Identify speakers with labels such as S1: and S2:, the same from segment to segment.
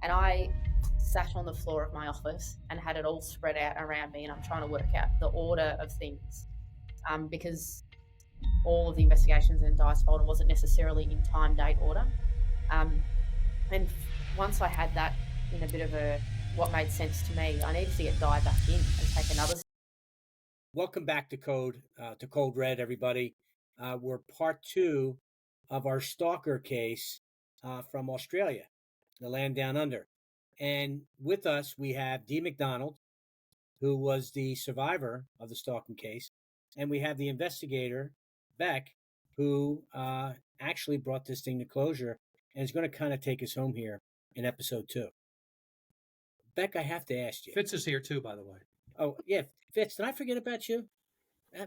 S1: And I sat on the floor of my office and had it all spread out around me, and I'm trying to work out the order of things, because all of the investigations in Di's folder wasn't necessarily in time, date, order. And once I had that in a bit of what made sense to me, I needed to get Di back in and take another.
S2: Welcome back to Code Red, everybody. We're part 2 of our Stalker case from Australia, the land down under. And with us, we have Dee McDonald, who was the survivor of the stalking case. And we have the investigator, Beck, who actually brought this thing to closure and is going to kind of take us home here in episode 2. Beck, I have to ask you.
S3: Fitz is here too, by the way.
S2: Oh, yeah. Fitz, did I forget about you?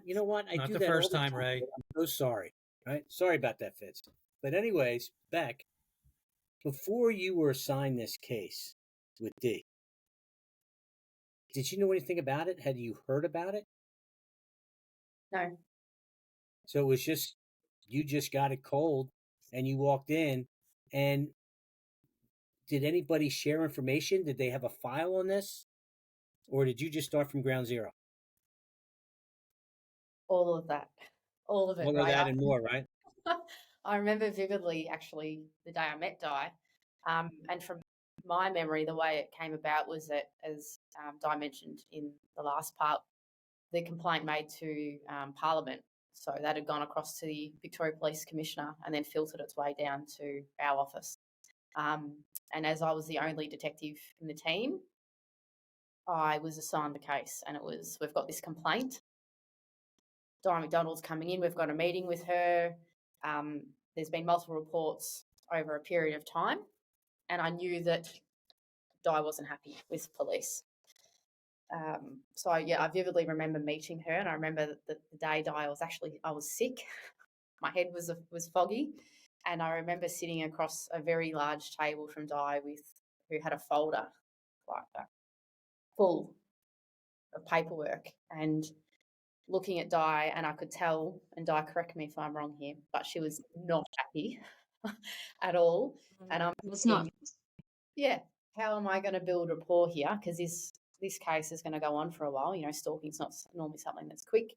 S2: You know what?
S3: Not
S2: do
S3: the
S2: that
S3: first
S2: all the
S3: time, Ray.
S2: I'm so sorry. Right? Sorry about that, Fitz. But anyways, Beck, before you were assigned this case with Dee, did you know anything about it? Had you heard about it?
S1: No.
S2: So it was just, you just got it cold and you walked in. And did anybody share information? Did they have a file on this? Or did you just start from ground zero?
S1: All of that. All of it.
S2: All of that and more, right?
S1: I remember vividly, actually, the day I met Di. And from my memory, the way it came about was that, as Di mentioned in the last part, the complaint made to Parliament. So that had gone across to the Victoria Police Commissioner and then filtered its way down to our office. And as I was the only detective in the team, I was assigned the case, and it was, we've got this complaint. Di McDonald's coming in. We've got a meeting with her. There's been multiple reports over a period of time, and I knew that Di wasn't happy with police. So I vividly remember meeting her, and I remember that the day Di I was sick. My head was foggy, and I remember sitting across a very large table from Di who had a folder like that, full of paperwork, and looking at Di, and I could tell, and Di, correct me if I'm wrong here, but she was not happy at all. And I'm
S4: not.
S1: Yeah, how am I going to build rapport here? Because this case is going to go on for a while. You know, stalking's not normally something that's quick.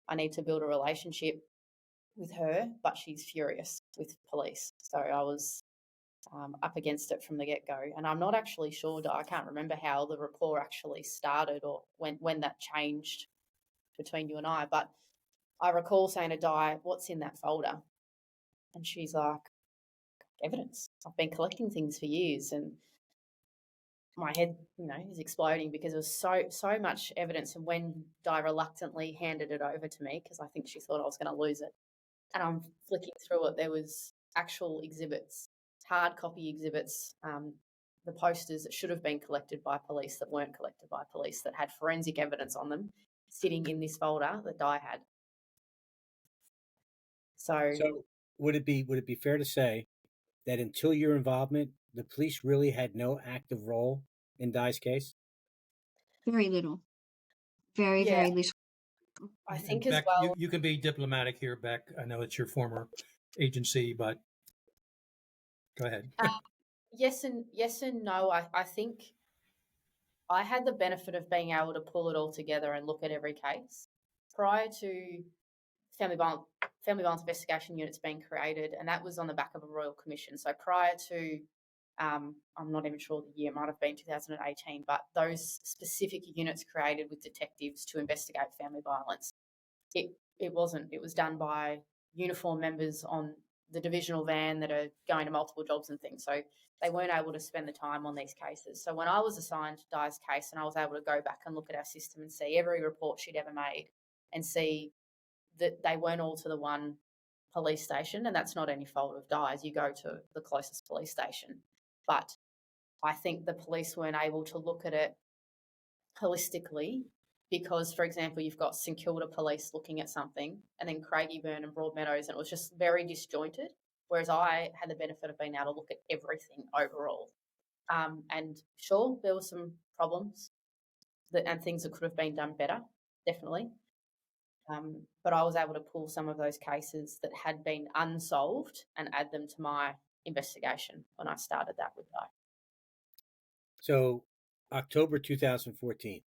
S1: I need to build a relationship with her, but she's furious with police. So I was up against it from the get-go. And I'm not actually sure, Di, I can't remember how the rapport actually started or when that changed between you and I, but I recall saying to Di, what's in that folder? And she's like, evidence. I've been collecting things for years, and my head, is exploding because there was so much evidence. And when Di reluctantly handed it over to me, because I think she thought I was going to lose it, and I'm flicking through it, there was actual exhibits, hard copy exhibits, the posters that should have been collected by police that weren't collected by police, that had forensic evidence on them, sitting in this folder that Di had. So
S2: would it be fair to say that until your involvement, the police really had no active role in Di's case?
S4: Very little. Very little.
S1: I think
S3: Beck,
S1: as well.
S3: You can be diplomatic here, Beck. I know it's your former agency, but go ahead.
S1: Yes and no. I think I had the benefit of being able to pull it all together and look at every case prior to family violence investigation units being created, and that was on the back of a royal commission. So prior to, I'm not even sure the year, it might have been 2018, but those specific units created with detectives to investigate family violence, it wasn't. It was done by uniformed members on the divisional van that are going to multiple jobs and things. So they weren't able to spend the time on these cases. So when I was assigned Di's case, and I was able to go back and look at our system and see every report she'd ever made and see that they weren't all to the one police station, and that's not any fault of Di's. You go to the closest police station. But I think the police weren't able to look at it holistically because, for example, you've got St Kilda police looking at something and then Craigieburn and Broadmeadows, and it was just very disjointed, whereas I had the benefit of being able to look at everything overall. And sure, there were some problems and things that could have been done better, definitely. But I was able to pull some of those cases that had been unsolved and add them to my investigation when I started that with Di.
S2: So, October 2014,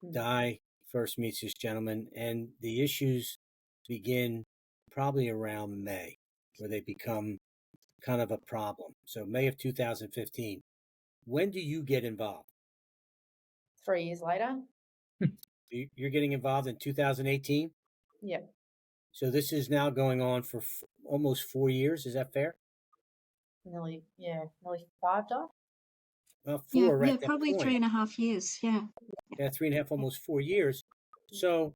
S1: Mm.
S2: Di first meets this gentleman, and the issues begin probably around May, where they become kind of a problem. So, May of 2015. When do you get involved?
S1: 3 years later.
S2: You're getting involved in 2018?
S1: Yep.
S2: So, this is now going on for almost 4 years. Is that fair?
S1: Nearly 5 died.
S2: Well,
S4: Yeah,
S2: four
S4: yeah,
S2: at that
S4: probably
S2: point.
S4: 3.5 years. Yeah.
S2: Yeah, 3.5, almost 4 years. So,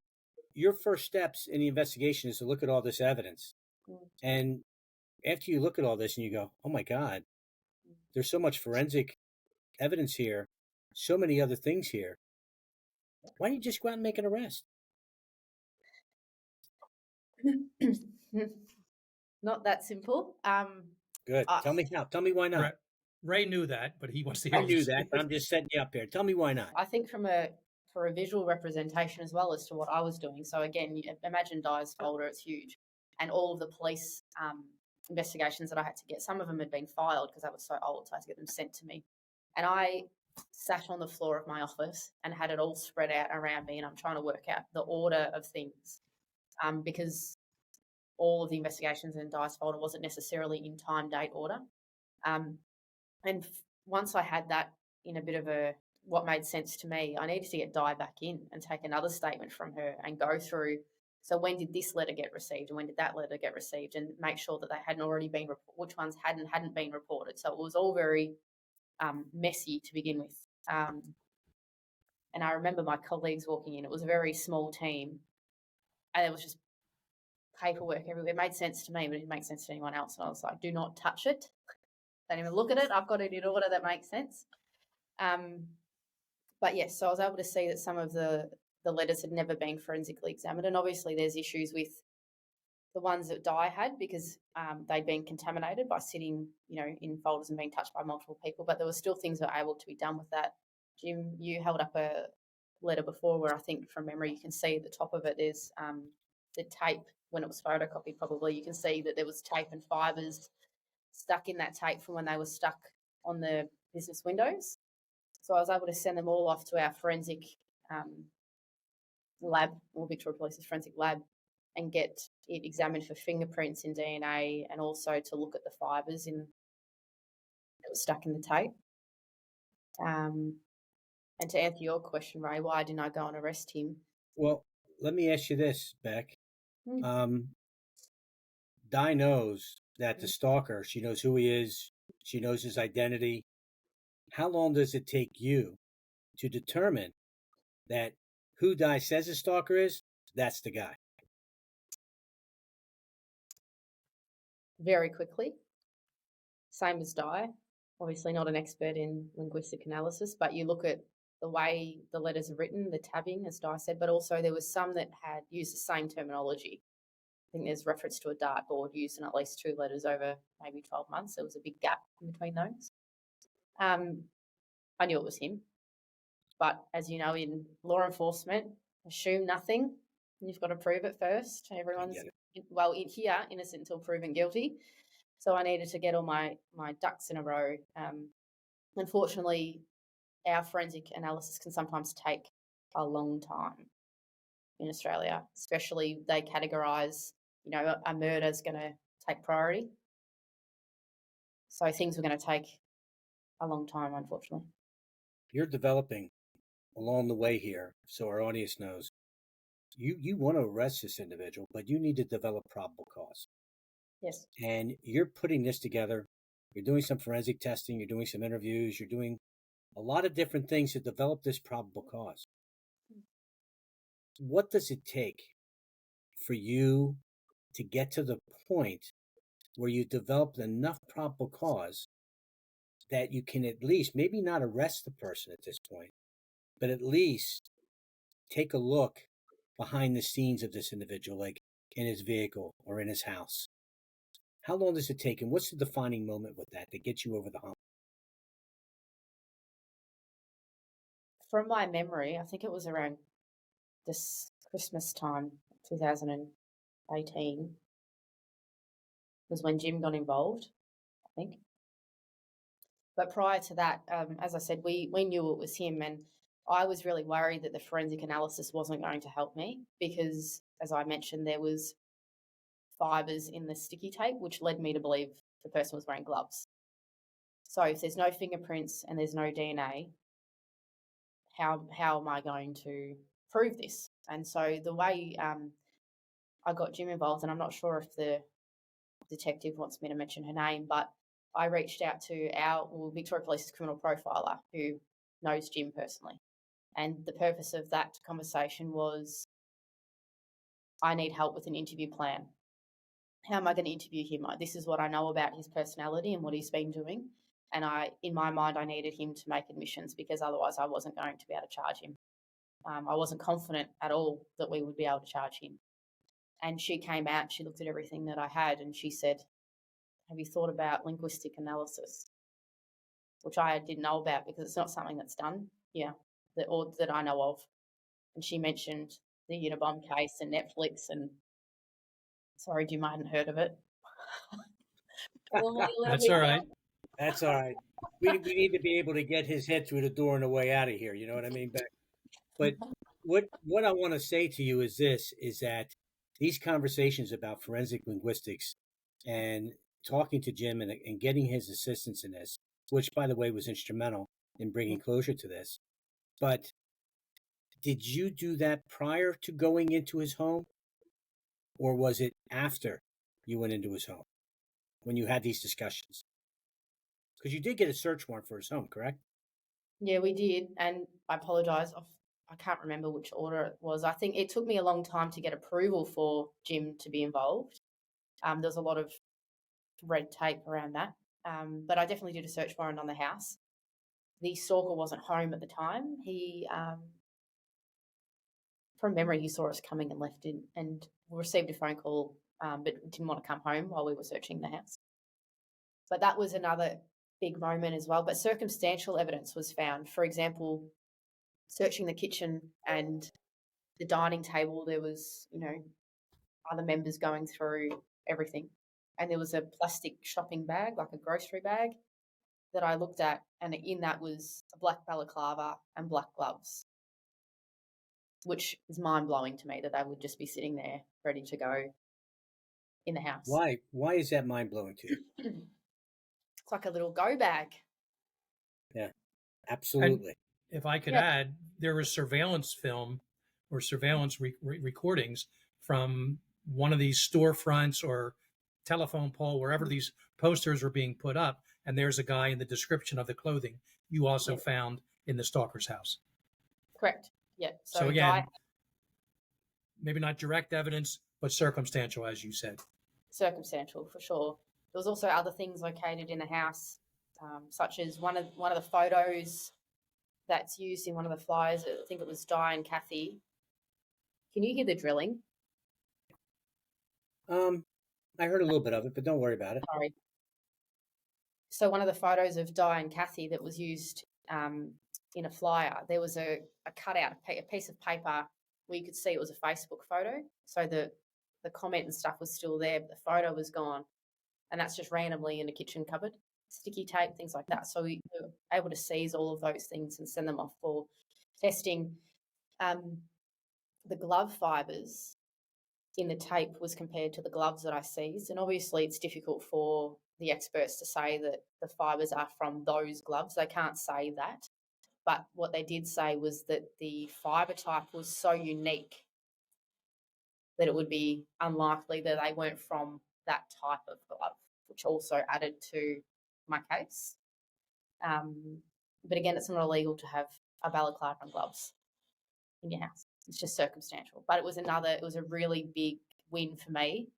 S2: your first steps in the investigation is to look at all this evidence.
S1: Mm.
S2: And after you look at all this and you go, oh my God, there's so much forensic evidence here, so many other things here. Why don't you just go out and make an arrest?
S1: Not that simple.
S2: Good.
S1: I,
S2: Tell me how. Tell me why not.
S3: Ray knew that, but he wants to hear.
S2: I knew that, but I'm just setting you up here. Tell me why not.
S1: I think for a visual representation as well as to what I was doing. So again, you imagine Di's folder; it's huge, and all of the police investigations that I had to get. Some of them had been filed because I was so old, so I had to get them sent to me. And I sat on the floor of my office and had it all spread out around me, and I'm trying to work out the order of things, because all of the investigations in Di's folder wasn't necessarily in time, date, order. And once I had that in a bit of what made sense to me, I needed to get Di back in and take another statement from her and go through. So when did this letter get received, and when did that letter get received, and make sure that they hadn't already been which ones hadn't been reported. So it was all very messy to begin with. And I remember my colleagues walking in. It was a very small team, and there was just paperwork everywhere. It made sense to me, but it didn't make sense to anyone else. And I was like, "Do not touch it. Don't even look at it. I've got it in order that makes sense." But yes, so I was able to see that some of the letters had never been forensically examined, and obviously there's issues with the ones that Di had because they'd been contaminated by sitting, in folders and being touched by multiple people. But there were still things that were able to be done with that. Jim, you held up a letter before where I think from memory you can see at the top of it there's the tape when it was photocopied. Probably you can see that there was tape and fibres stuck in that tape from when they were stuck on the business windows. So I was able to send them all off to our forensic lab, or Victoria Police's forensic lab, and get it examined for fingerprints and DNA, and also to look at the fibres that was stuck in the tape. And to answer your question, Ray, why didn't I go and arrest him?
S2: Well, let me ask you this, Beck. Di knows that the stalker, she knows who he is, she knows his identity. How long does it take you to determine that who Di says the stalker is, that's the guy?
S1: Very quickly. Same as Di. Obviously not an expert in linguistic analysis, but you look at the way the letters are written, the tabbing, as Di said, but also there was some that had used the same terminology. I think there's reference to a dartboard used in at least 2 letters over maybe 12 months. There was a big gap in between those. I knew it was him. But as you know, in law enforcement, assume nothing. You've got to prove it first. Everyone's, here, innocent until proven guilty. So I needed to get all my ducks in a row. Unfortunately, our forensic analysis can sometimes take a long time in Australia, especially they categorise, a murder is going to take priority. So things were going to take a long time, unfortunately.
S2: You're developing along the way here, so our audience knows. You want to arrest this individual, but you need to develop probable cause.
S1: Yes.
S2: And you're putting this together. You're doing some forensic testing. You're doing some interviews. You're doing a lot of different things to develop this probable cause. What does it take for you to get to the point where you develop enough probable cause that you can at least, maybe not arrest the person at this point, but at least take a look behind the scenes of this individual, like in his vehicle or in his house? How long does it take, and what's the defining moment with that gets you over the hump?
S1: From my memory, I think it was around this Christmas time, 2018, was when Jim got involved, I think. But prior to that, as I said, we knew it was him, and I was really worried that the forensic analysis wasn't going to help me because, as I mentioned, there was fibres in the sticky tape, which led me to believe the person was wearing gloves. So if there's no fingerprints and there's no DNA, how am I going to prove this? And so the way I got Jim involved, and I'm not sure if the detective wants me to mention her name, but I reached out to Victoria Police's criminal profiler who knows Jim personally. And the purpose of that conversation was, I need help with an interview plan. How am I going to interview him? This is what I know about his personality and what he's been doing. And in my mind, I needed him to make admissions because otherwise I wasn't going to be able to charge him. I wasn't confident at all that we would be able to charge him. And she came out, she looked at everything that I had, and she said, have you thought about linguistic analysis? Which I didn't know about because it's not something that's done here that I know of. And she mentioned the Unabomb case and Netflix, and sorry, Jim, I hadn't heard of it.
S3: That's all right.
S2: That's all right. We need to be able to get his head through the door on the way out of here. You know what I mean? But what I want to say to you is that these conversations about forensic linguistics and talking to Jim and getting his assistance in this, which, by the way, was instrumental in bringing closure to this. But did you do that prior to going into his home? Or was it after you went into his home when you had these discussions? Because you did get a search warrant for his home, correct?
S1: Yeah, we did. And I apologise. I can't remember which order it was. I think it took me a long time to get approval for Jim to be involved. There's a lot of red tape around that. But I definitely did a search warrant on the house. The stalker wasn't home at the time. He, from memory, he saw us coming and left it and received a phone call, but didn't want to come home while we were searching the house. But that was another big moment as well. But circumstantial evidence was found. For example, searching the kitchen and the dining table, there was, other members going through everything. And there was a plastic shopping bag, like a grocery bag, that I looked at, and in that was a black balaclava and black gloves, which is mind-blowing to me that they would just be sitting there ready to go in the house.
S2: Why? Why is that mind-blowing to you?
S1: It's like a little go bag.
S2: Yeah, absolutely.
S3: And if I could add, there was surveillance film or surveillance recordings from one of these storefronts or telephone pole, wherever these posters were being put up, and there's a guy in the description of the clothing you also found in the stalker's house.
S1: Correct. Yeah.
S3: So again, maybe not direct evidence, but circumstantial, as you said.
S1: Circumstantial, for sure. There was also other things located in the house, such as one of the photos that's used in one of the flyers. I think it was Di and Kathy. Can you hear the drilling?
S2: I heard a little bit of it, but don't worry about it.
S1: Sorry. So one of the photos of Di and Kathy that was used in a flyer, there was a cutout, a piece of paper where you could see it was a Facebook photo. So the comment and stuff was still there, but the photo was gone. And that's just randomly in a kitchen cupboard, sticky tape, things like that. So we were able to seize all of those things and send them off for testing. The glove fibres in the tape was compared to the gloves that I seized. And obviously it's difficult for the experts to say that the fibres are from those gloves. They can't say that. But what they did say was that the fibre type was so unique that it would be unlikely that they weren't from that type of glove, which also added to my case. But again, it's not illegal to have a balaclava and gloves in your house. It's just circumstantial. But it was a really big win for me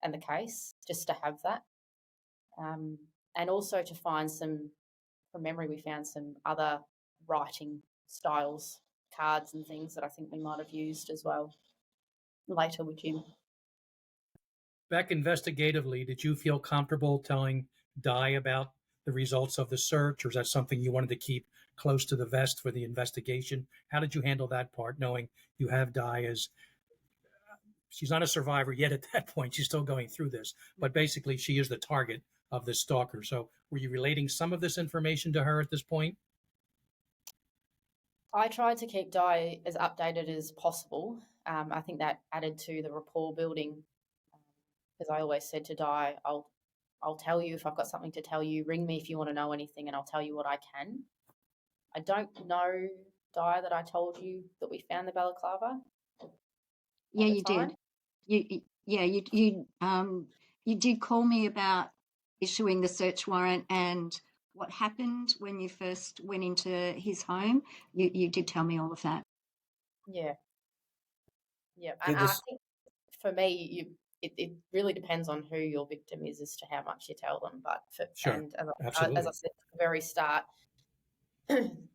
S1: and the case just to have that. And also to find from memory, we found some other writing styles, cards and things that I think we might have used as well later with Jim.
S3: Beck, investigatively, did you feel comfortable telling Di about the results of the search, or is that something you wanted to keep close to the vest for the investigation? How did you handle that part, knowing you have Di as, she's not a survivor yet at that point, she's still going through this, but basically she is the target of this stalker. So were you relating some of this information to her at this point?
S1: I tried to keep Di as updated as possible. I think that added to the rapport building, because I always said to Di, I'll tell you if I've got something to tell you. Ring me if you want to know anything, and I'll tell you what I can. I don't know, Di, that I told you that we found the balaclava.
S4: Yeah, you did. You did call me about issuing the search warrant and what happened when you first went into his home. You did tell me all of that.
S1: Yeah. And I think for me, it really depends on who your victim is as to how much you tell them. But
S3: Sure,
S1: and
S3: absolutely.
S1: as I said at the very start,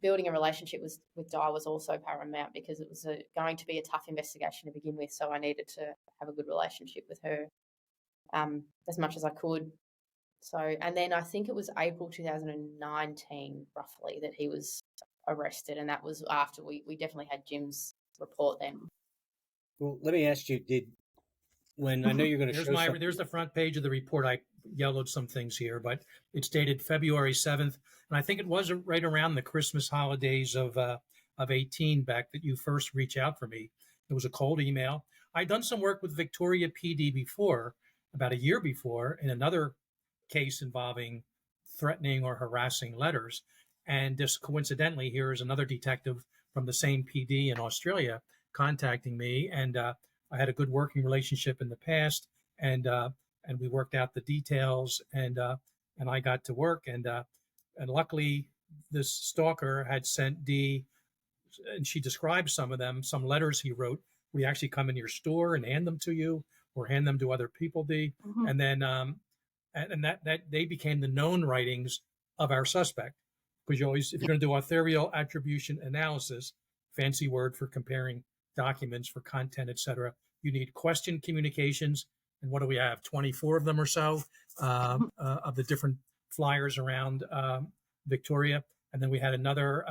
S1: building a relationship with Di was also paramount, because it was going to be a tough investigation to begin with. So I needed to have a good relationship with her as much as I could. So, and then I think it was April 2019, roughly, that he was arrested, and that was after we definitely had Jim's report then.
S2: Well, let me ask you, when I know you're going to show something.
S3: There's the front page of the report. I yellowed some things here, but it's dated February 7th. And I think it was right around the Christmas holidays of 18, Beck, that you first reached out for me. It was a cold email. I'd done some work with Victoria PD before, about a year before, in another case involving threatening or harassing letters. And just coincidentally, here is another detective from the same PD in Australia contacting me. And I had a good working relationship in the past, and we worked out the details, and I got to work, and luckily this stalker had sent Dee, and she described some of them, some letters he wrote. We actually come in your store and hand them to you, or hand them to other people, Dee, and then that they became the known writings of our suspect, because you always, if you're going to do authorial attribution analysis, fancy word for comparing documents for content, etc., you need question communications. And what do we have? 24 of them or so of the different flyers around Victoria. And then we had another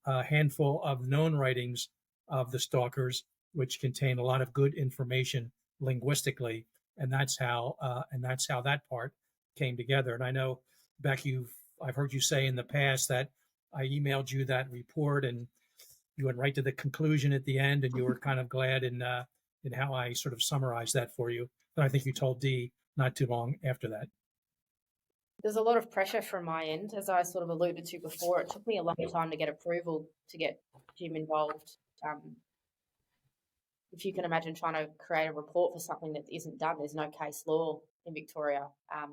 S3: handful of known writings of the stalkers, which contain a lot of good information linguistically. And that's how that part came together. And I know, Beck, I've heard you say in the past that I emailed you that report, and you went right to the conclusion at the end, and you were kind of glad in how I sort of summarized that for you. And I think you told Dee not too long after that.
S1: There's a lot of pressure from my end, as I sort of alluded to before. It took me a long time to get approval to get Jim involved. If you can imagine trying to create a report for something that isn't done, there's no case law in Victoria.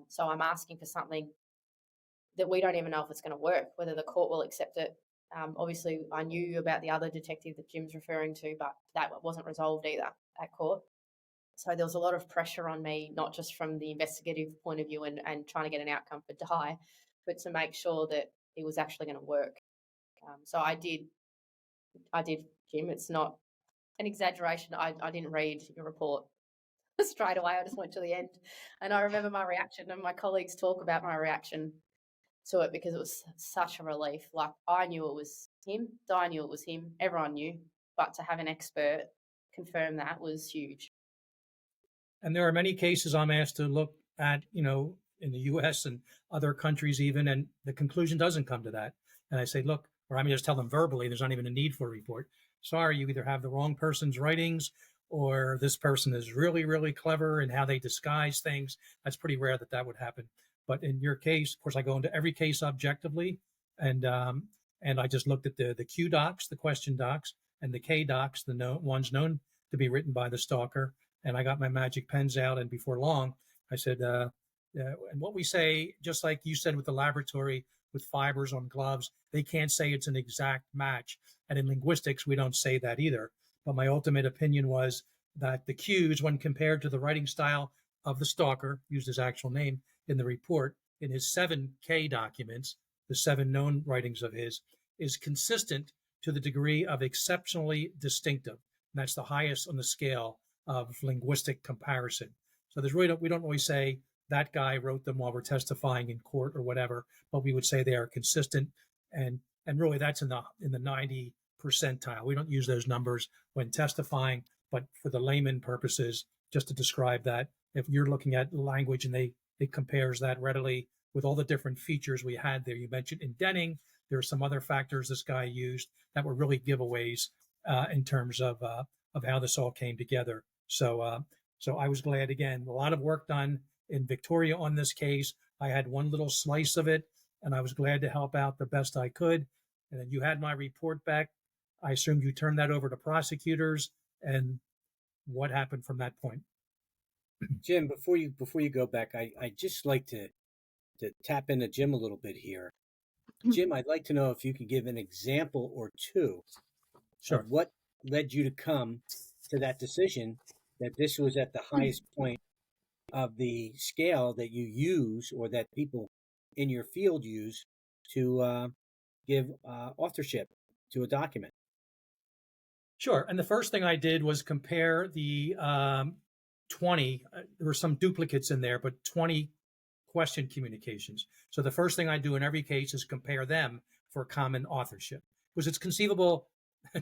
S1: So I'm asking for something that we don't even know if it's going to work, whether the court will accept it. Obviously, I knew about the other detective that Jim's referring to, but that wasn't resolved either at court. So there was a lot of pressure on me, not just from the investigative point of view and trying to get an outcome for Di, but to make sure that it was actually going to work. So I did, Jim. It's not an exaggeration. I didn't read your report straight away. I just went to the end. And I remember my reaction, and my colleagues talk about my reaction to it, because it was such a relief. Like, I knew it was him. Di knew it was him. Everyone knew. But to have an expert confirm that was huge.
S3: And there are many cases I'm asked to look at, in the U.S. and other countries even, and the conclusion doesn't come to that. And I say, look, or I mean, just tell them verbally, there's not even a need for a report. Sorry, you either have the wrong person's writings, or this person is really, really clever in how they disguise things. That's pretty rare that would happen. But in your case, of course, I go into every case objectively, and I just looked at the Q docs, the question docs, and the K docs, the ones known to be written by the stalker. And I got my magic pens out, and before long, I said, and what we say, just like you said with the laboratory, with fibers on gloves, they can't say it's an exact match. And in linguistics, we don't say that either. But my ultimate opinion was that the Qs, when compared to the writing style of the stalker, used his actual name in the report, in his 7K documents, the 7 known writings of his, is consistent to the degree of exceptionally distinctive. And that's the highest on the scale of linguistic comparison. So we don't always say that guy wrote them while we're testifying in court or whatever, but we would say they are consistent, and really that's in the 90 percentile. We don't use those numbers when testifying, but for the layman purposes, just to describe that, if you're looking at language and they it compares that readily with all the different features we had there. You mentioned indenting. There are some other factors this guy used that were really giveaways in terms of how this all came together. So I was glad, again, a lot of work done in Victoria on this case. I had one little slice of it, and I was glad to help out the best I could. And then you had my report back. I assumed you turned that over to prosecutors, and what happened from that point?
S2: Jim, before you go back, I just like to tap into Jim a little bit here. Jim, I'd like to know if you could give an example or two
S3: Sure.
S2: of what led you to come to that decision that this was at the highest point of the scale that you use or that people in your field use to give authorship to a document.
S3: Sure. And the first thing I did was compare the 20, there were some duplicates in there, but 20 question communications. So the first thing I do in every case is compare them for common authorship. Because it's conceivable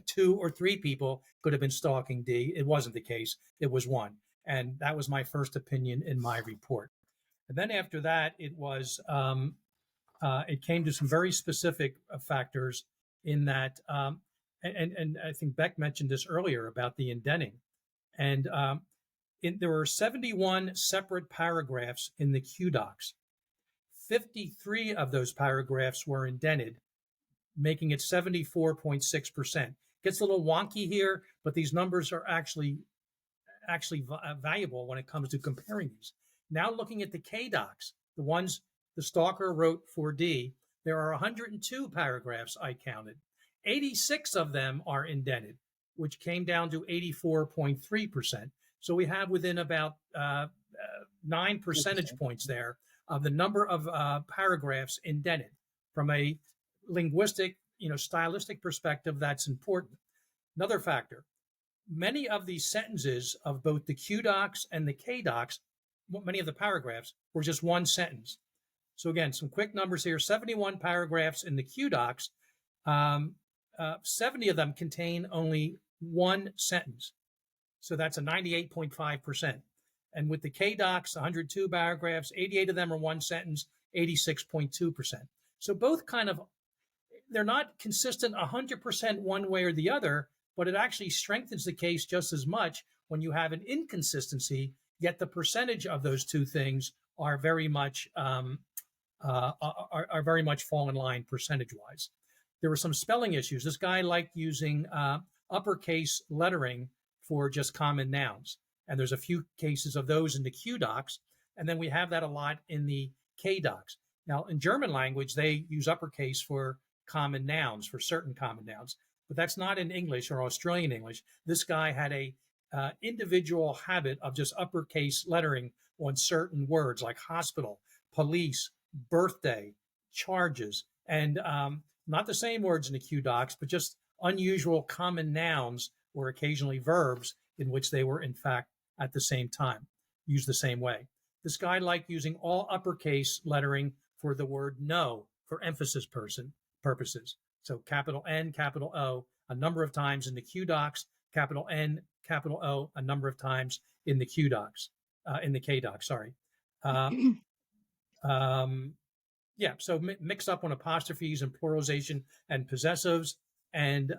S3: 2 or 3 people could have been stalking D. It wasn't the case. It was one. And that was my first opinion in my report. And then after that, it was, it came to some very specific factors in that, and I think Beck mentioned this earlier about the indenting. And there were 71 separate paragraphs in the Q docs. 53 of those paragraphs were indented, making it 74.6%. Gets a little wonky here, but these numbers are actually valuable when it comes to comparing these. Now looking at the K docs, the ones the stalker wrote for D, there are 102 paragraphs I counted. 86 of them are indented, which came down to 84.3%. So we have within about 9 percentage points there of the number of paragraphs indented. From a linguistic, stylistic perspective, that's important. Another factor, many of these sentences of both the Q docs and the K docs, many of the paragraphs were just one sentence. So again, some quick numbers here, 71 paragraphs in the Q docs, 70 of them contain only one sentence. So that's a 98.5%. And with the K docs, 102 paragraphs, 88 of them are one sentence, 86.2%. So both they're not consistent 100% one way or the other, but it actually strengthens the case just as much when you have an inconsistency, yet the percentage of those two things are very much fall in line percentage-wise. There were some spelling issues. This guy liked using uppercase lettering for just common nouns. And there's a few cases of those in the Q docs. And then we have that a lot in the K docs. Now, in German language, they use uppercase for common nouns, for certain common nouns. But that's not in English or Australian English. This guy had a individual habit of just uppercase lettering on certain words like hospital, police, birthday, charges, and not the same words in the Q docs, but just unusual common nouns or occasionally verbs in which they were, in fact, at the same time, used the same way. This guy liked using all uppercase lettering for the word no for emphasis purposes. So capital N, capital O, a number of times in the Q docs, capital N, capital O, a number of times in the Q docs, in the K docs, sorry. So mix up on apostrophes and pluralization and possessives and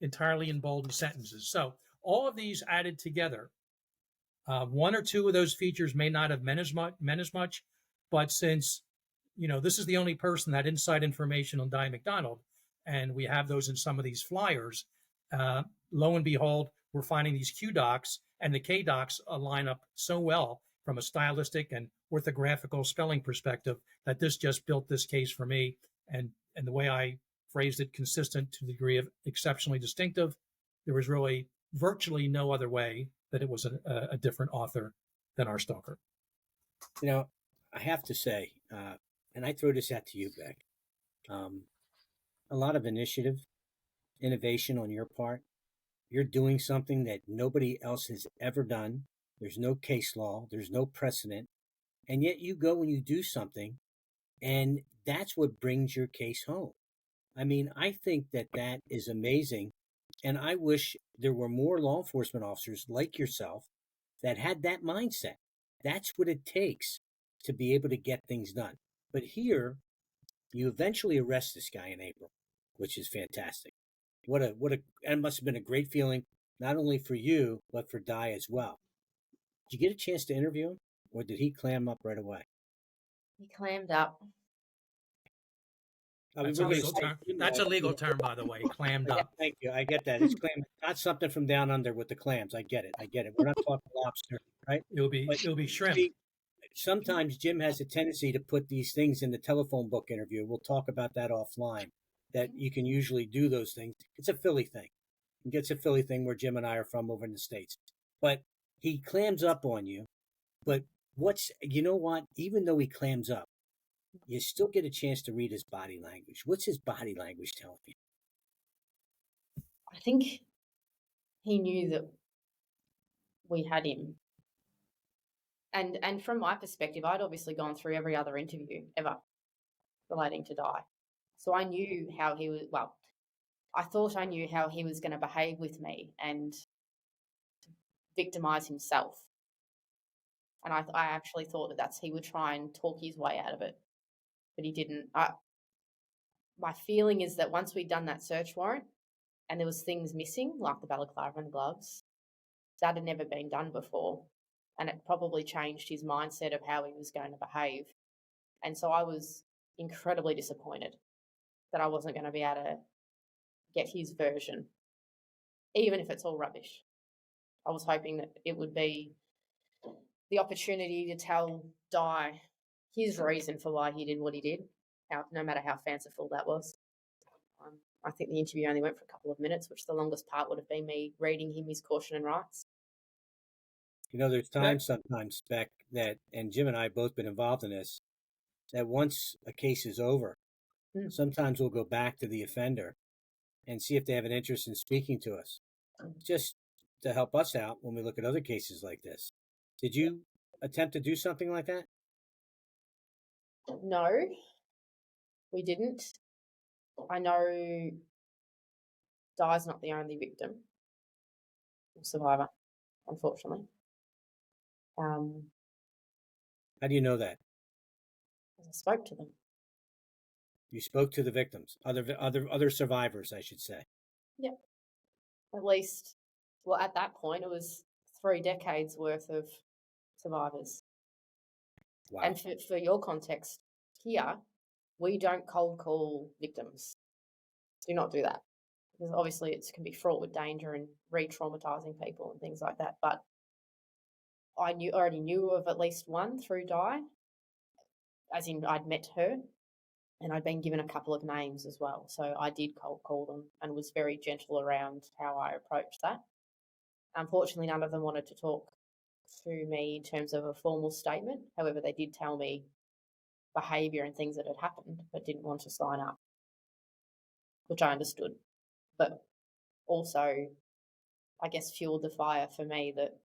S3: entirely emboldened sentences. So all of these added together, one or two of those features may not have meant as much, but since, this is the only person that had inside information on Di McDonald, and we have those in some of these flyers, lo and behold, we're finding these Q docs and the K docs line up so well from a stylistic and orthographical spelling perspective that this just built this case for me. And the way I phrased it, consistent to the degree of exceptionally distinctive, there was really virtually no other way that it was a different author than our stalker.
S2: I have to say, and I throw this out to you, Beck, a lot of initiative, innovation on your part. You're doing something that nobody else has ever done. There's no case law. There's no precedent. And yet you go and you do something, and that's what brings your case home. I mean, I think that is amazing. And I wish there were more law enforcement officers like yourself that had that mindset. That's what it takes to be able to get things done. But here, you eventually arrest this guy in April, which is fantastic. And it must have been a great feeling, not only for you, but for Di as well. Did you get a chance to interview him, or did he clam up right away?
S1: He clammed up.
S3: That's a legal term. That's a legal term, by the way. Clammed up.
S2: Thank you. I get that. It's clam, not something from down under with the clams. I get it. We're not talking lobster, right?
S3: It'll be shrimp.
S2: See, sometimes Jim has a tendency to put these things in the telephone book interview. We'll talk about that offline. That you can usually do those things. It's a Philly thing. It's a Philly thing where Jim and I are from over in the States. But he clams up on you. But you know what? Even though he clams up, you still get a chance to read his body language. What's his body language telling you?
S1: I think he knew that we had him. And from my perspective, I'd obviously gone through every other interview ever relating to Di. So I knew how he was, well, I thought I knew how he was going to behave with me and victimize himself. And I actually thought that he would try and talk his way out of it, but he didn't. My feeling is that once we'd done that search warrant and there was things missing, like the balaclava and the gloves, that had never been done before. And it probably changed his mindset of how he was going to behave. And so I was incredibly disappointed that I wasn't going to be able to get his version, even if it's all rubbish. I was hoping that it would be the opportunity to tell Di his reason for why he did what he did, no matter how fanciful that was. I think the interview only went for a couple of minutes, which the longest part would have been me reading him his caution and rights.
S2: You know, there's times sometimes, Beck, that, and Jim and I have both been involved in this, that once a case is over, sometimes we'll go back to the offender and see if they have an interest in speaking to us, just to help us out when we look at other cases like this. Did you attempt to do something like that?
S1: No, we didn't. I know Di's not the only victim or survivor, unfortunately.
S2: How do you know that?
S1: I spoke to them.
S2: You spoke to the victims, other survivors, I should say.
S1: Yep. At least, well, at that point, it was 3 decades worth of survivors.
S2: Wow.
S1: And for your context here, we don't cold call victims. Do not do that. Because obviously it can be fraught with danger and re-traumatizing people and things like that. But I already knew of at least one through Di, as in I'd met her, and I'd been given a couple of names as well. So I did cold call them and was very gentle around how I approached that. Unfortunately, none of them wanted to talk to me in terms of a formal statement. However, they did tell me behaviour and things that had happened, but didn't want to sign up, which I understood. But also, I guess, fueled the fire for me that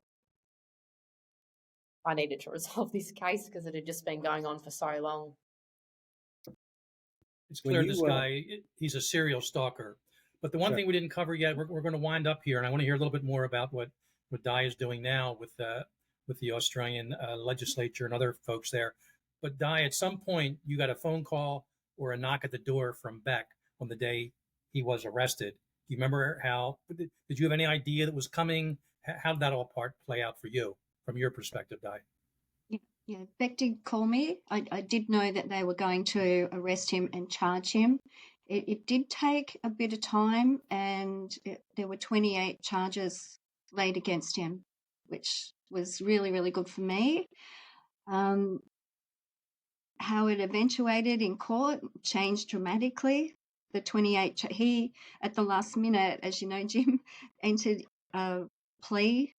S1: I needed to resolve this case because it had just been going on for so long.
S3: It's clear this guy, he's a serial stalker. But the one thing we didn't cover yet, we're going to wind up here, and I want to hear a little bit more about what Di is doing now with the Australian legislature and other folks there. But Di, at some point, you got a phone call or a knock at the door from Beck on the day he was arrested. Do you remember did you have any idea that was coming? How did that all play out for you from your perspective, Di?
S4: Yeah, Beck did call me. I did know that they were going to arrest him and charge him. It did take a bit of time, and there were 28 charges laid against him, which was really, really good for me. How it eventuated in court changed dramatically. The 28, he, at the last minute, as you know, Jim, entered a plea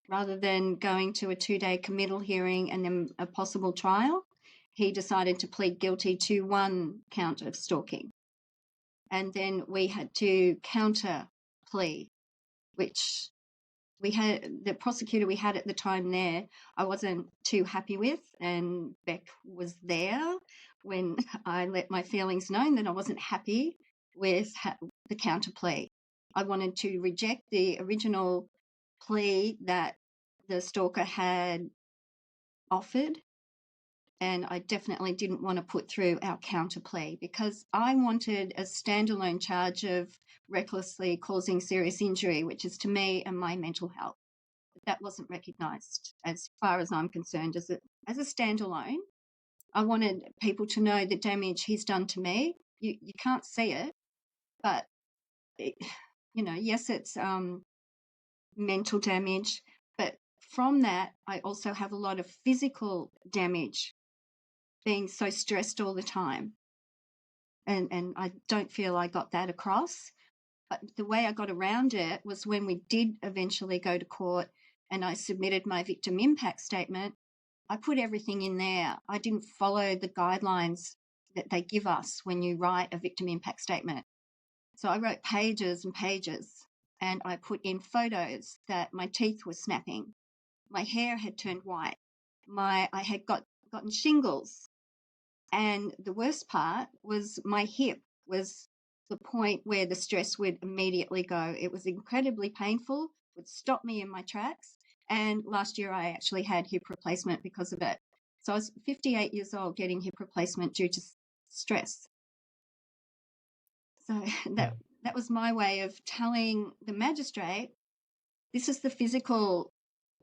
S4: rather than going to a 2-day committal hearing and then a possible trial. He decided to plead guilty to 1 count of stalking. And then we had to counter plea, which the prosecutor we had at the time there, I wasn't too happy with, and Beck was there when I let my feelings known that I wasn't happy with the counter plea. I wanted to reject the original plea that the stalker had offered, and I definitely didn't want to put through our counter plea because I wanted a standalone charge of recklessly causing serious injury, which is to me and my mental health. That wasn't recognised as far as I'm concerned as a standalone. I wanted people to know the damage he's done to me. You can't see it, but yes, it's mental damage, but from that, I also have a lot of physical damage, being so stressed all the time. And I don't feel I got that across. But the way I got around it was when we did eventually go to court and I submitted my victim impact statement, I put everything in there. I didn't follow the guidelines that they give us when you write a victim impact statement. So I wrote pages and pages, and I put in photos that my teeth were snapping, my hair had turned white, I had gotten shingles, and the worst part was my hip was the point where the stress would immediately go. It was incredibly painful, would stop me in my tracks, and last year I actually had hip replacement because of it. So I was 58 years old getting hip replacement due to stress. So that was my way of telling the magistrate, this is the physical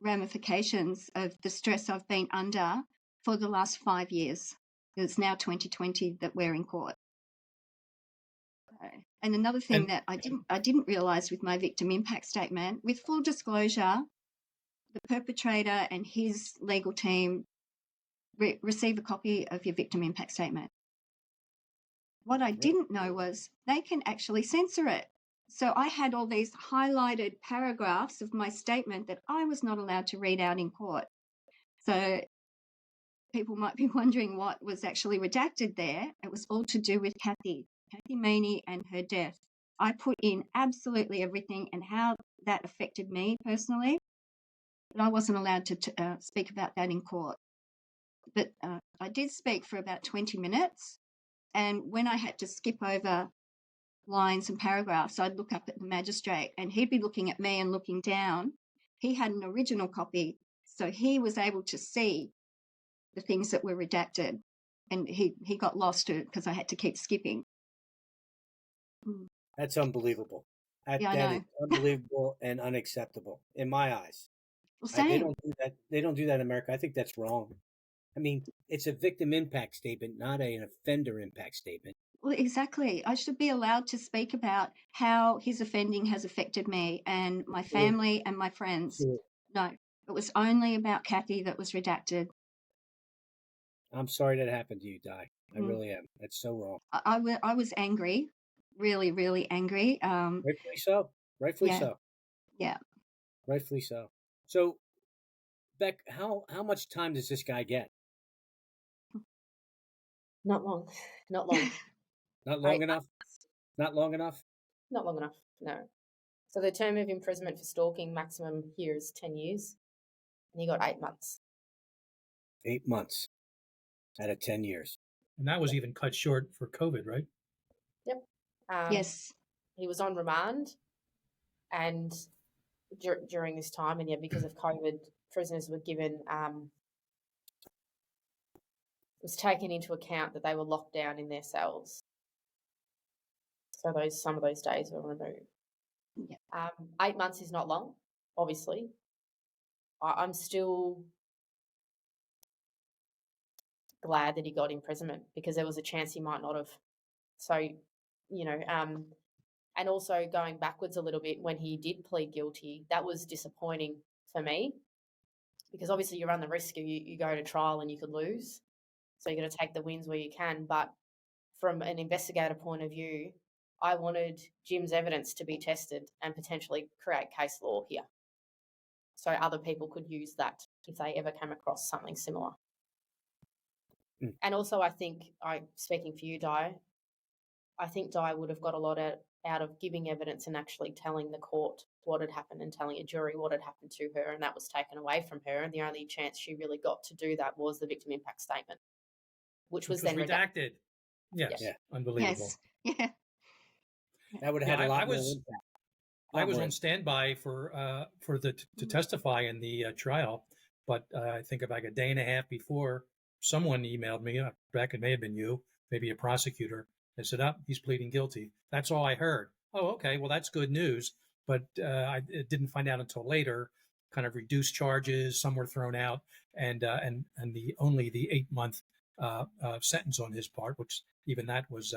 S4: ramifications of the stress I've been under for the last 5 years. It's now 2020 that we're in court. And another thing that I didn't realise with my victim impact statement, with full disclosure, the perpetrator and his legal team receive a copy of your victim impact statement. What I didn't know was they can actually censor it. So I had all these highlighted paragraphs of my statement that I was not allowed to read out in court. So people might be wondering what was actually redacted there. It was all to do with Kathy Meaney and her death. I put in absolutely everything and how that affected me personally, but I wasn't allowed to speak about that in court. But I did speak for about 20 minutes, and when I had to skip over lines and paragraphs, I'd look up at the magistrate and he'd be looking at me and looking down. He had an original copy, so he was able to see the things that were redacted, and he got lost because I had to keep skipping.
S2: That's unbelievable. That is unbelievable and unacceptable in my eyes.
S4: Well, same.
S2: They don't do that. They don't do that in America. I think that's wrong. I mean, it's a victim impact statement, not an offender impact statement.
S4: Well, exactly. I should be allowed to speak about how his offending has affected me and my family and my friends.
S2: Sure.
S4: No, it was only about Kathy that was redacted.
S2: I'm sorry that happened to you, Di. I really am. That's so wrong.
S4: I was angry, really, really angry.
S2: Rightfully so. Rightfully so.
S4: Yeah.
S2: Rightfully so. So, Beck, how much time does this guy get?
S1: Not long. Not long.
S2: Not long enough? Not long enough?
S1: Not long enough, no. So the term of imprisonment for stalking maximum here is 10 years, and he got 8 months.
S2: 8 months out of 10 years.
S3: And that was even cut short for COVID, right?
S1: Yep.
S4: Yes.
S1: He was on remand, and during this time, and because of COVID, prisoners were given, it was taken into account that they were locked down in their cells. So some of those days were removed. Yeah. 8 months is not long, obviously. I'm still glad that he got imprisonment because there was a chance he might not have. So, and also going backwards a little bit, when he did plead guilty, that was disappointing for me because obviously you run the risk of you go to trial and you could lose. So you're going to take the wins where you can. But from an investigator point of view, I wanted Jim's evidence to be tested and potentially create case law here so other people could use that if they ever came across something similar. And also I think, speaking for you, Di, I think Di would have got a lot out of giving evidence and actually telling the court what had happened and telling a jury what had happened to her, and that was taken away from her, and the only chance she really got to do that was the victim impact statement, which was then redacted.
S3: Yes. Yeah. Unbelievable.
S4: Yes. Yeah.
S2: That would have had a lot more impact.
S3: I was on standby to testify in the trial, but I think about a day and a half before, someone emailed me. Back, it may have been you, maybe a prosecutor. They said, "Oh, he's pleading guilty." That's all I heard. Oh, okay, well, that's good news. But I didn't find out until later. Kind of reduced charges. Some were thrown out, and only the 8-month sentence on his part, which even that was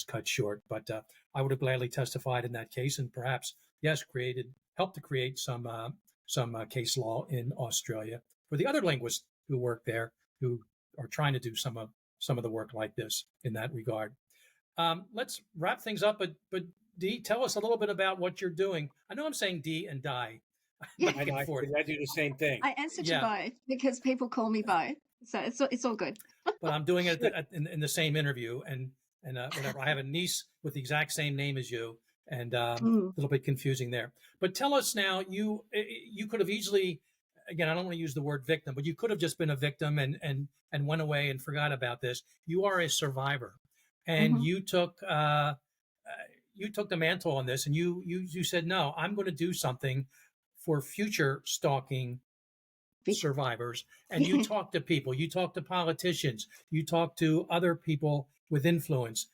S3: cut short. But I would have gladly testified in that case, and perhaps, yes, helped to create some case law in Australia for the other linguists who work there, who are trying to do some of the work like this in that regard. Let's wrap things up, but Dee, tell us a little bit about what you're doing. I know I'm saying Dee and Di.
S4: Yeah.
S2: I do the same thing.
S4: I answer to both because people call me both, so it's all good.
S3: But I'm doing it in the same interview, and whatever. I have a niece with the exact same name as you, and a little bit confusing there. But tell us now, you could have easily, again, I don't want to use the word victim, but you could have just been a victim and went away and forgot about this. You are a survivor, and you took the mantle on this, and you said, no, I'm going to do something for future stalking survivors. And you talk to people, you talk to politicians, you talk to other people with influence.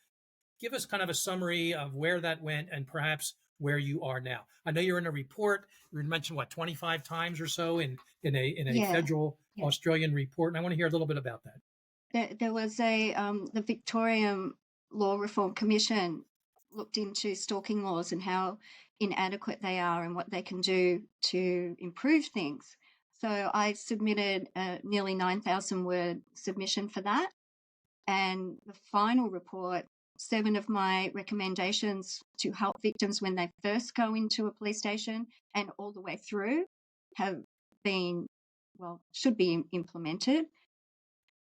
S3: Give us kind of a summary of where that went and perhaps where you are now. I know you're in a report. You mentioned 25 times or so in a federal Australian report, and I want to hear a little bit about that.
S4: There was the Victorian Law Reform Commission looked into stalking laws and how inadequate they are and what they can do to improve things. So I submitted a nearly 9,000 word submission for that. And the final report, 7 of my recommendations to help victims when they first go into a police station and all the way through have been, should be implemented.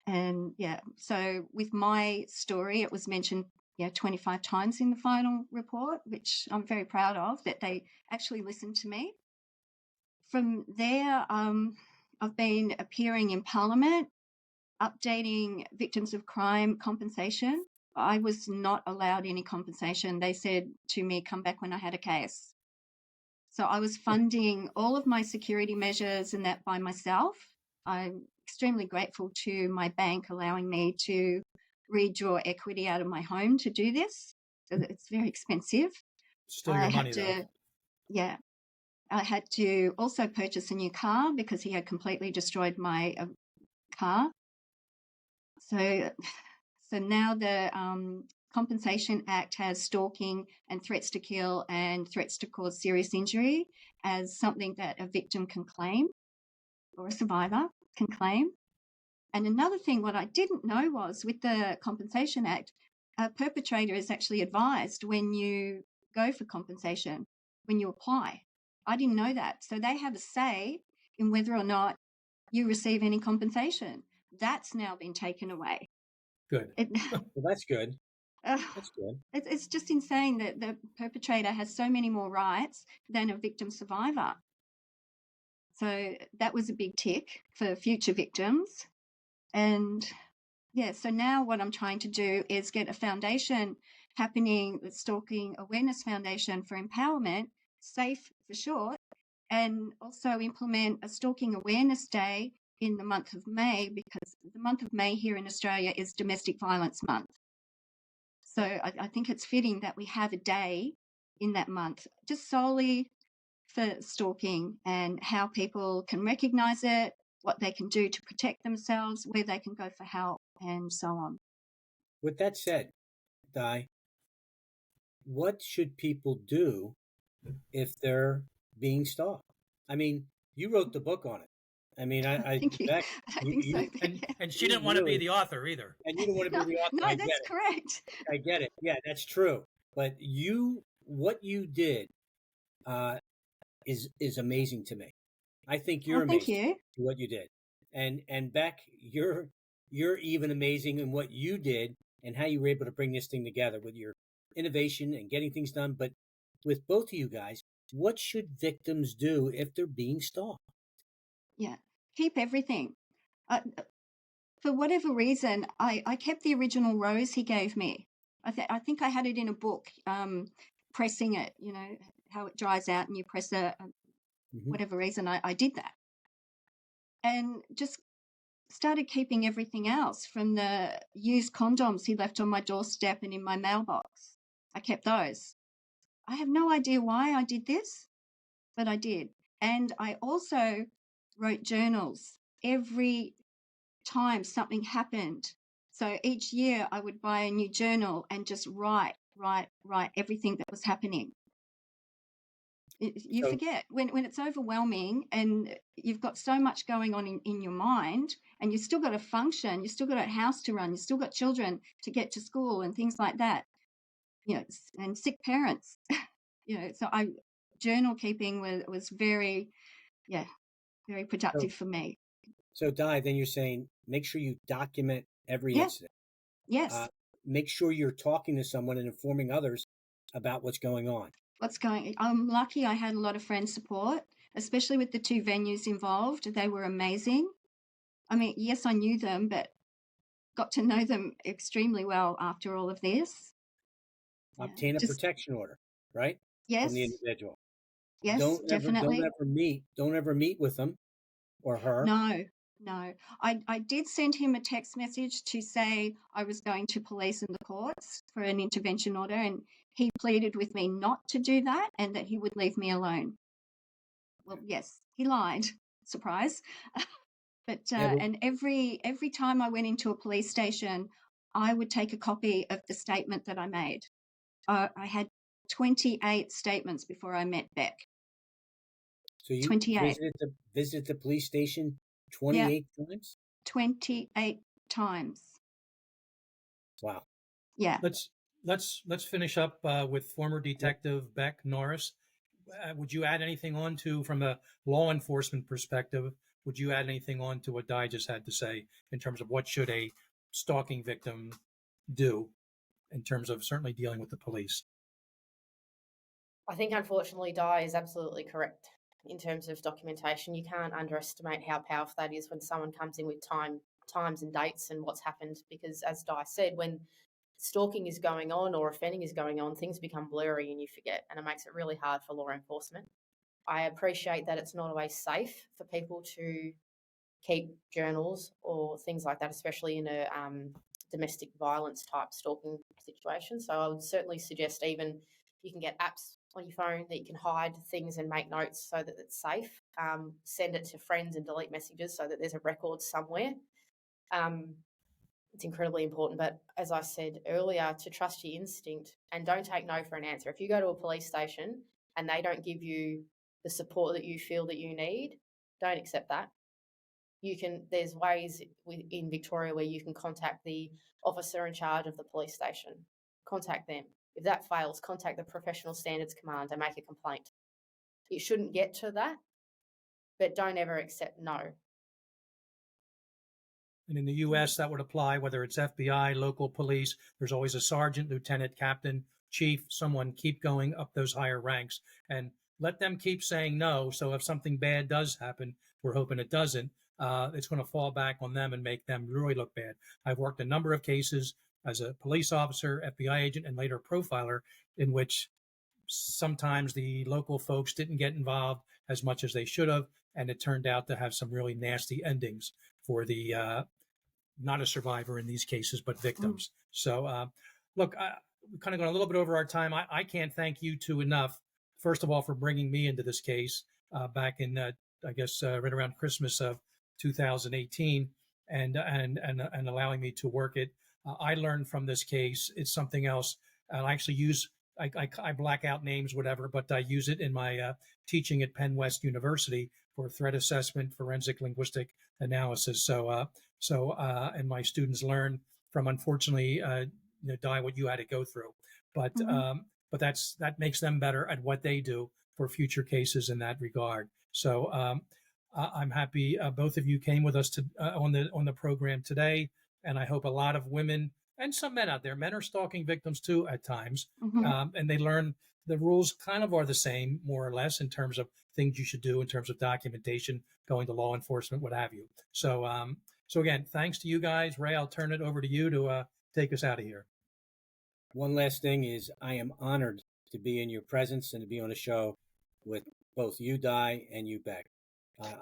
S4: And so with my story, it was mentioned 25 times in the final report, which I'm very proud of, that they actually listened to me. From there, I've been appearing in Parliament, updating victims of crime compensation. I was not allowed any compensation. They said to me, come back when I had a case. So I was funding all of my security measures and that by myself. I'm extremely grateful to my bank allowing me to redraw equity out of my home to do this. So it's very expensive.
S3: Still your money, though.
S4: Yeah. I had to also purchase a new car because he had completely destroyed my car. So now the Compensation Act has stalking and threats to kill and threats to cause serious injury as something that a victim can claim or a survivor can claim. And another thing, what I didn't know was with the Compensation Act, a perpetrator is actually advised when you go for compensation, when you apply. I didn't know that. So they have a say in whether or not you receive any compensation. That's now been taken away.
S3: Good.
S2: Well, that's good. That's good.
S4: It's just insane that the perpetrator has so many more rights than a victim survivor. So that was a big tick for future victims. And so now what I'm trying to do is get a foundation happening, the Stalking Awareness Foundation for Empowerment, SAFE for short, and also implement a Stalking Awareness Day in the month of May, because the month of May here in Australia is Domestic Violence Month. So I think it's fitting that we have a day in that month just solely for stalking and how people can recognise it, what they can do to protect themselves, where they can go for help, and so on.
S2: With that said, Di, what should people do if they're being stalked? I mean, you wrote the book on it. I mean, I
S4: think so.
S3: And she didn't want to be the author either.
S2: And you didn't want to be the author.
S4: No, that's correct.
S2: I get it. Yeah, that's true. But what you did is amazing to me. I think you're amazing for what you did. And Beck, you're even amazing in what you did and how you were able to bring this thing together with your innovation and getting things done. But with both of you guys, what should victims do if they're being stalked?
S4: Yeah, keep everything. For whatever reason, I kept the original rose he gave me. I think I had it in a book, pressing it, how it dries out and you press
S2: Mm-hmm.
S4: whatever reason, I did that. And just started keeping everything else, from the used condoms he left on my doorstep and in my mailbox. I kept those. I have no idea why I did this, but I did. And I also wrote journals every time something happened. So each year I would buy a new journal and just write everything that was happening. You
S2: So,
S4: forget when it's overwhelming and you've got so much going on in your mind, and you've still got to function, you've still got a house to run, you've still got children to get to school and things like that, and sick parents. So journal keeping was very, very
S2: so,
S4: productive for me.
S2: so Di, then you're saying make sure you document every
S4: Yeah.
S2: incident.
S4: Yes.
S2: Make sure you're talking to someone and informing others about what's going on.
S4: I'm lucky I had a lot of friend support, especially with the 2 venues involved. They were amazing. I mean, yes, I knew them, but got to know them extremely well after all of this.
S2: Obtain a
S4: Just
S2: protection order, right? From the
S4: yes,
S2: individual.
S4: yes, definitely.
S2: Don't ever meet with them or her.
S4: No. I did send him a text message to say I was going to police and the courts for an intervention order, and he pleaded with me not to do that and that he would leave me alone. Well, yes, he lied. Surprise. But
S2: Yeah, but
S4: and every time I went into a police station, I would take a copy of the statement that I made. I had 28 statements before I met Beck.
S2: so you
S4: 28.
S2: visited the police station
S4: Yeah,
S2: 28 times?
S4: 28 times.
S2: Wow.
S4: Yeah.
S3: Let's finish up with former Detective Beck Norris. Would you add anything on to, from a law enforcement perspective, would you add anything on to what Di just had to say in terms of what should a stalking victim do in terms of certainly dealing with the police?
S1: I think unfortunately Di is absolutely correct in terms of documentation. You can't underestimate how powerful that is when someone comes in with times and dates and what's happened, because as Di said, when stalking is going on or offending is going on, things become blurry and you forget, and it makes it really hard for law enforcement. I appreciate that it's not always safe for people to keep journals or things like that, especially in a domestic violence type stalking situation. So I would certainly suggest, even you can get apps on your phone that you can hide things and make notes so that it's safe. Send it to friends and delete messages so that there's a record somewhere. It's incredibly important. But as I said earlier, to trust your instinct and don't take no for an answer. If you go to a police station and they don't give you the support that you feel that you need, don't accept that. There's ways in Victoria where you can contact the officer in charge of the police station. Contact them. If that fails, contact the Professional Standards Command and make a complaint. It shouldn't get to that, but don't ever accept no.
S3: And in the U.S., that would apply whether it's FBI, local police. There's always a sergeant, lieutenant, captain, chief, someone. Keep going up those higher ranks and let them keep saying no. So if something bad does happen, we're hoping it doesn't, it's going to fall back on them and make them really look bad. I've worked a number of cases as a police officer, FBI agent, and later profiler, in which sometimes the local folks didn't get involved as much as they should have, and it turned out to have some really nasty endings for the not a survivor in these cases, but victims. So, look, we've kind of gone a little bit over our time. I can't thank you two enough, first of all, for bringing me into this case back in, I guess, right around Christmas of 2018, and allowing me to work it. I learned from this case. It's something else. I actually use, I black out names, whatever, but I use it in my teaching at Penn West University for threat assessment, forensic linguistic analysis. And my students learn from, unfortunately, Di, what you had to go through. But that makes them better at what they do for future cases in that regard. So I'm happy both of you came with us on the program today, and I hope a lot of women and some men out there, men are stalking victims too at times, and they learn the rules kind of are the same, more or less, in terms of things you should do in terms of documentation, going to law enforcement, what have you. So again, thanks to you guys. Ray, I'll turn it over to you to take us out of here.
S2: One last thing is I am honored to be in your presence and to be on a show with both you, Di, and you, Beck.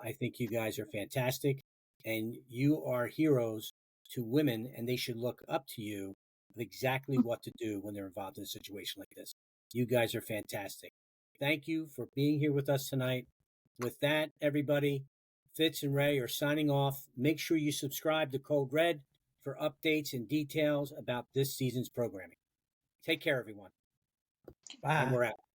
S2: I think you guys are fantastic, and you are heroes to women, and they should look up to you of exactly what to do when they're involved in a situation like this. You guys are fantastic. Thank you for being here with us tonight. With that, everybody, Fitz and Ray are signing off. Make sure you subscribe to Code Red for updates and details about this season's programming. Take care, everyone.
S3: Bye.
S2: And we're out.